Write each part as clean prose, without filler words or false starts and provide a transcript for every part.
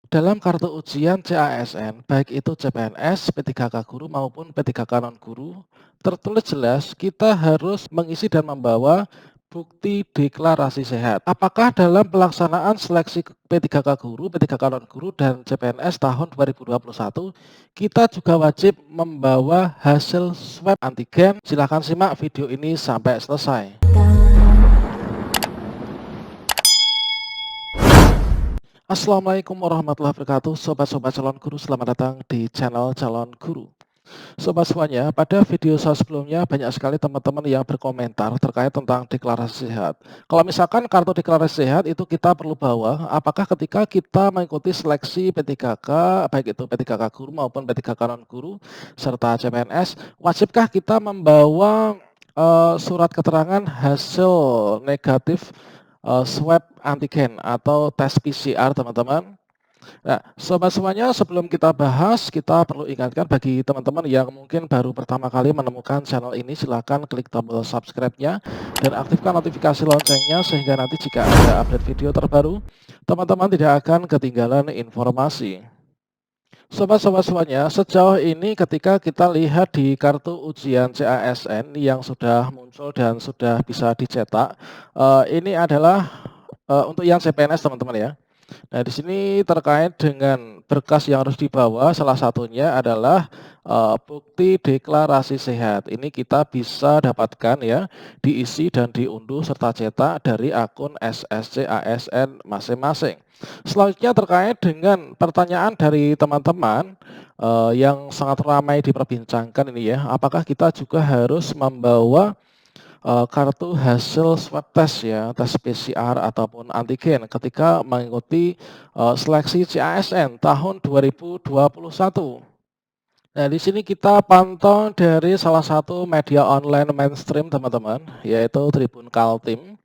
Dalam kartu ujian CASN, baik itu CPNS, P3K Guru maupun P3K Non-Guru, tertulis jelas kita harus mengisi dan membawa bukti deklarasi sehat. Apakah dalam pelaksanaan seleksi P3K Guru, P3K Non-Guru, dan CPNS tahun 2021, kita juga wajib membawa hasil swab antigen? Silahkan simak video ini sampai selesai. Assalamualaikum warahmatullahi wabarakatuh, sobat-sobat calon guru, selamat datang di channel calon guru. Sobat semuanya, pada video saya sebelumnya banyak sekali teman-teman yang berkomentar terkait tentang deklarasi sehat. Kalau misalkan kartu deklarasi sehat itu kita perlu bawa, apakah ketika kita mengikuti seleksi P3K, baik itu P3K Guru maupun P3K Non-Guru, serta CPNS, wajibkah kita membawa surat keterangan hasil negatif swab antigen atau tes PCR, teman-teman? Nah, sobat semuanya, sebelum kita bahas, kita perlu ingatkan bagi teman-teman yang mungkin baru pertama kali menemukan channel ini, silakan klik tombol subscribe-nya dan aktifkan notifikasi loncengnya sehingga nanti jika ada update video terbaru, teman-teman tidak akan ketinggalan informasi. Sobat-sobat semuanya, sejauh ini ketika kita lihat di kartu ujian CASN yang sudah muncul dan sudah bisa dicetak, ini adalah untuk yang CPNS, teman-teman ya. Nah, di sini terkait dengan berkas yang harus dibawa, salah satunya adalah bukti deklarasi sehat. Ini kita bisa dapatkan ya, diisi dan diunduh serta cetak dari akun SSC ASN masing-masing. Selanjutnya terkait dengan pertanyaan dari teman-teman yang sangat ramai diperbincangkan ini ya, apakah kita juga harus membawa kartu hasil swab test ya, tes PCR ataupun antigen ketika mengikuti seleksi CASN tahun 2021. Nah, di sini kita pantau dari salah satu media online mainstream, teman-teman, yaitu Tribun Kaltim.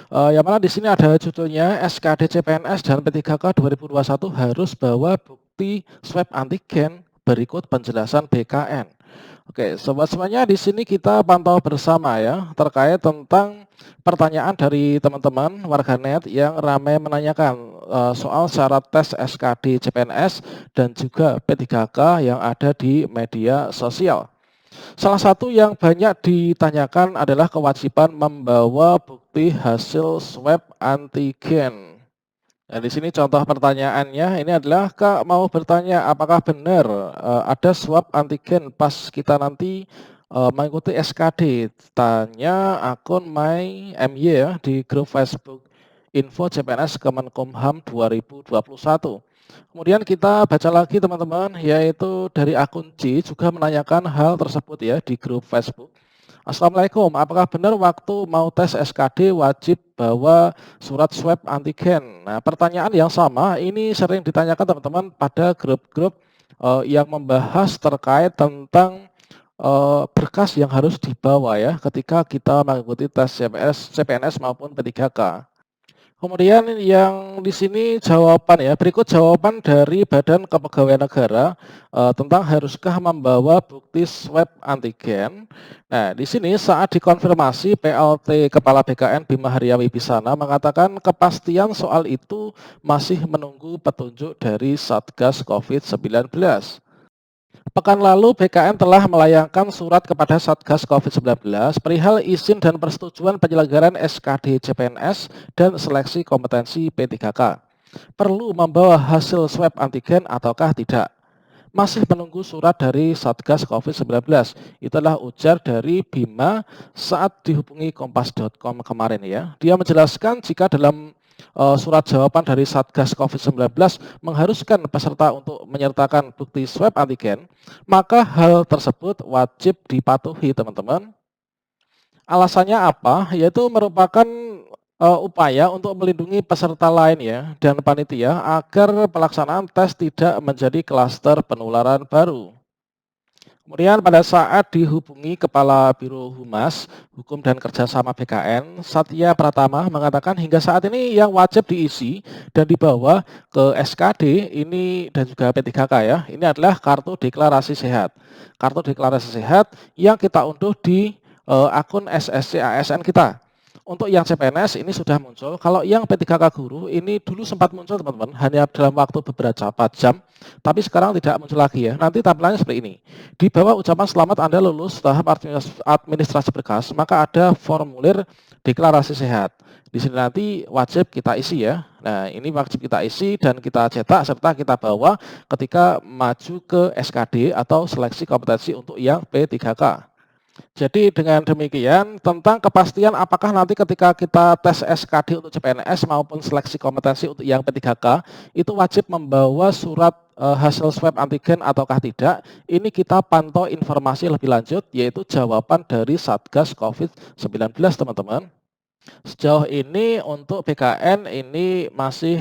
Yang mana di sini ada judulnya SKD CPNS dan P3K 2021 harus bawa bukti swab antigen, berikut penjelasan BKN. Oke, sobat semuanya, di sini kita pantau bersama ya terkait tentang pertanyaan dari teman-teman warganet yang ramai menanyakan soal syarat tes SKD CPNS dan juga P3K yang ada di media sosial. Salah satu yang banyak ditanyakan adalah kewajiban membawa bukti hasil swab antigen. Nah, di sini contoh pertanyaannya ini adalah, Kak mau bertanya apakah benar ada swab antigen pas kita nanti mengikuti SKD? Tanya akun MyMY ya di grup Facebook Info CPNS Kemenkumham 2021. Kemudian kita baca lagi, teman-teman, yaitu dari akun C juga menanyakan hal tersebut ya di grup Facebook. Assalamualaikum, apakah benar waktu mau tes SKD wajib bawa surat swab antigen? Nah, pertanyaan yang sama ini sering ditanyakan teman-teman pada grup-grup yang membahas terkait tentang berkas yang harus dibawa ya ketika kita mengikuti tes CPNS maupun P3K. Kemudian yang di sini jawaban ya, berikut jawaban dari Badan Kepegawaian Negara tentang haruskah membawa bukti swab antigen. Nah, di sini saat dikonfirmasi PLT Kepala BKN Bima Haria Wibisana mengatakan kepastian soal itu masih menunggu petunjuk dari Satgas COVID-19. Pekan lalu BKN telah melayangkan surat kepada Satgas COVID-19 perihal izin dan persetujuan penyelenggaraan SKD CPNS dan seleksi kompetensi P3K. Perlu membawa hasil swab antigen ataukah tidak? Masih menunggu surat dari Satgas COVID-19. Itulah ujar dari Bima saat dihubungi kompas.com kemarin ya. Dia menjelaskan jika dalam surat jawaban dari Satgas COVID-19 mengharuskan peserta untuk menyertakan bukti swab antigen, maka hal tersebut wajib dipatuhi, teman-teman. Alasannya apa? Yaitu merupakan upaya untuk melindungi peserta lain ya dan panitia agar pelaksanaan tes tidak menjadi klaster penularan baru. Kemudian pada saat dihubungi Kepala Biro Humas, Hukum dan Kerjasama BKN, Satya Pratama mengatakan hingga saat ini yang wajib diisi dan dibawa ke SKD ini dan juga P3K ya, ini adalah kartu deklarasi sehat. Kartu deklarasi sehat yang kita unduh di akun SSC ASN kita. Untuk yang CPNS ini sudah muncul, kalau yang P3K guru ini dulu sempat muncul teman-teman, hanya dalam waktu beberapa jam, tapi sekarang tidak muncul lagi ya. Nanti tampilannya seperti ini. Di bawah ucapan selamat Anda lulus tahap administrasi berkas, maka ada formulir deklarasi sehat. Di sini nanti wajib kita isi ya. Nah, ini wajib kita isi dan kita cetak serta kita bawa ketika maju ke SKD atau seleksi kompetensi untuk yang P3K. Jadi dengan demikian tentang kepastian apakah nanti ketika kita tes SKD untuk CPNS maupun seleksi kompetensi untuk yang P3K itu wajib membawa surat hasil swab antigen ataukah tidak, ini kita pantau informasi lebih lanjut yaitu jawaban dari Satgas COVID-19 teman-teman. Sejauh ini untuk BKN ini masih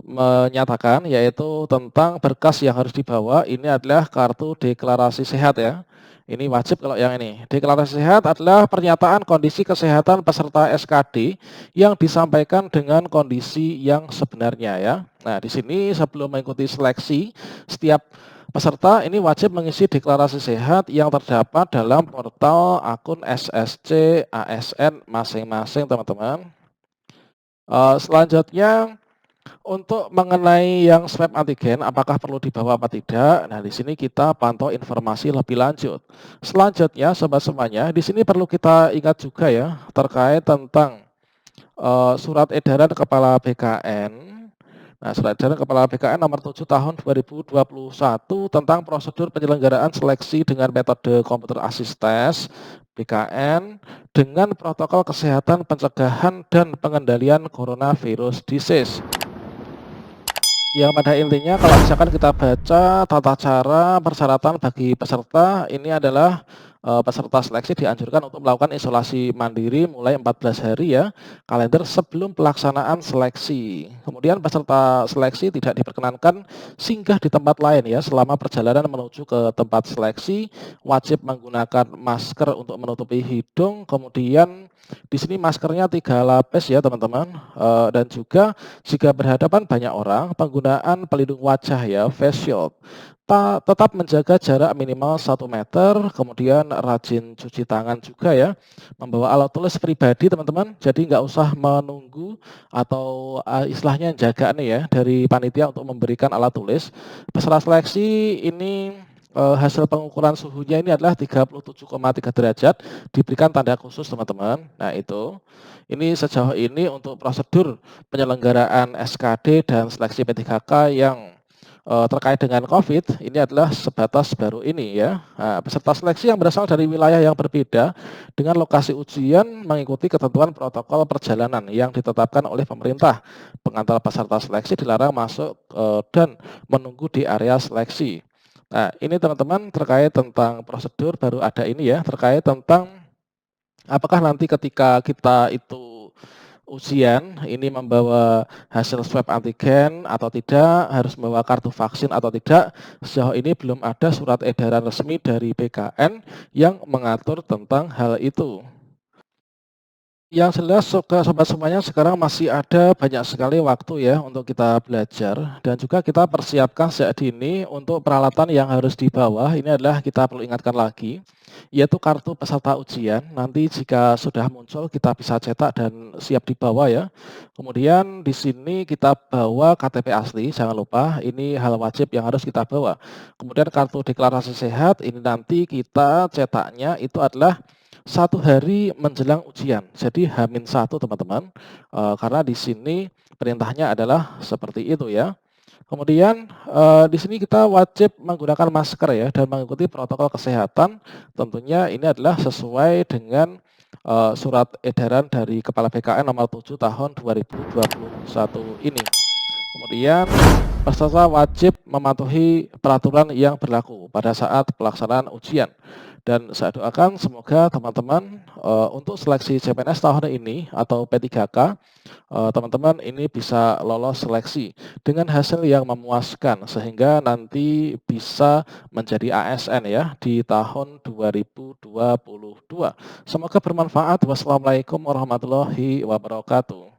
menyatakan yaitu tentang berkas yang harus dibawa ini adalah kartu deklarasi sehat ya. Ini wajib kalau yang ini. Deklarasi sehat adalah pernyataan kondisi kesehatan peserta SKD yang disampaikan dengan kondisi yang sebenarnya ya. Nah, di sini sebelum mengikuti seleksi, setiap peserta ini wajib mengisi deklarasi sehat yang terdapat dalam portal akun SSC ASN masing-masing teman-teman. Selanjutnya untuk mengenai yang swab antigen, apakah perlu dibawa apa tidak? Nah, di sini kita pantau informasi lebih lanjut. Selanjutnya, sobat semuanya, di sini perlu kita ingat juga ya terkait tentang surat edaran Kepala BKN. Nah, surat edaran Kepala BKN nomor 7 tahun 2021 tentang prosedur penyelenggaraan seleksi dengan metode komputer assist test BKN dengan protokol kesehatan pencegahan dan pengendalian coronavirus disease. Yang pada intinya kalau misalkan kita baca tata cara persyaratan bagi peserta ini adalah peserta seleksi dianjurkan untuk melakukan isolasi mandiri mulai 14 hari ya kalender sebelum pelaksanaan seleksi. Kemudian peserta seleksi tidak diperkenankan singgah di tempat lain ya selama perjalanan menuju ke tempat seleksi, wajib menggunakan masker untuk menutupi hidung, kemudian di sini maskernya 3 lapis ya teman-teman, dan juga jika berhadapan banyak orang, penggunaan pelindung wajah ya, face shield. Tetap menjaga jarak minimal 1 meter, kemudian rajin cuci tangan juga ya. Membawa alat tulis pribadi teman-teman, jadi nggak usah menunggu atau istilahnya jaga nih ya dari panitia untuk memberikan alat tulis. Peserta seleksi ini hasil pengukuran suhunya ini adalah 37,3 derajat, diberikan tanda khusus teman-teman. Nah itu, ini sejauh ini untuk prosedur penyelenggaraan SKD dan seleksi P3K yang terkait dengan COVID, ini adalah sebatas baru ini ya. Nah, peserta seleksi yang berasal dari wilayah yang berbeda dengan lokasi ujian mengikuti ketentuan protokol perjalanan yang ditetapkan oleh pemerintah. Pengantar peserta seleksi dilarang masuk dan menunggu di area seleksi. Nah, ini teman-teman terkait tentang prosedur baru ada ini ya, terkait tentang apakah nanti ketika kita itu ujian ini membawa hasil swab antigen atau tidak, harus membawa kartu vaksin atau tidak. Sejauh ini belum ada surat edaran resmi dari BKN yang mengatur tentang hal itu. Yang jelas sobat semuanya sekarang masih ada banyak sekali waktu ya untuk kita belajar dan juga kita persiapkan sejak dini untuk peralatan yang harus dibawa. Ini adalah kita perlu ingatkan lagi, yaitu kartu peserta ujian. Nanti jika sudah muncul kita bisa cetak dan siap dibawa ya. Kemudian di sini kita bawa KTP asli, jangan lupa ini hal wajib yang harus kita bawa. Kemudian kartu deklarasi sehat ini nanti kita cetaknya itu adalah 1 hari menjelang ujian, jadi H-1 teman-teman, karena di sini perintahnya adalah seperti itu ya. Kemudian di sini kita wajib menggunakan masker ya dan mengikuti protokol kesehatan, tentunya ini adalah sesuai dengan surat edaran dari Kepala BKN nomor 7 tahun 2021 ini. Kemudian peserta wajib mematuhi peraturan yang berlaku pada saat pelaksanaan ujian. Dan saya doakan semoga teman-teman untuk seleksi CPNS tahun ini atau P3K, teman-teman ini bisa lolos seleksi dengan hasil yang memuaskan sehingga nanti bisa menjadi ASN ya di tahun 2022. Semoga bermanfaat. Wassalamualaikum warahmatullahi wabarakatuh.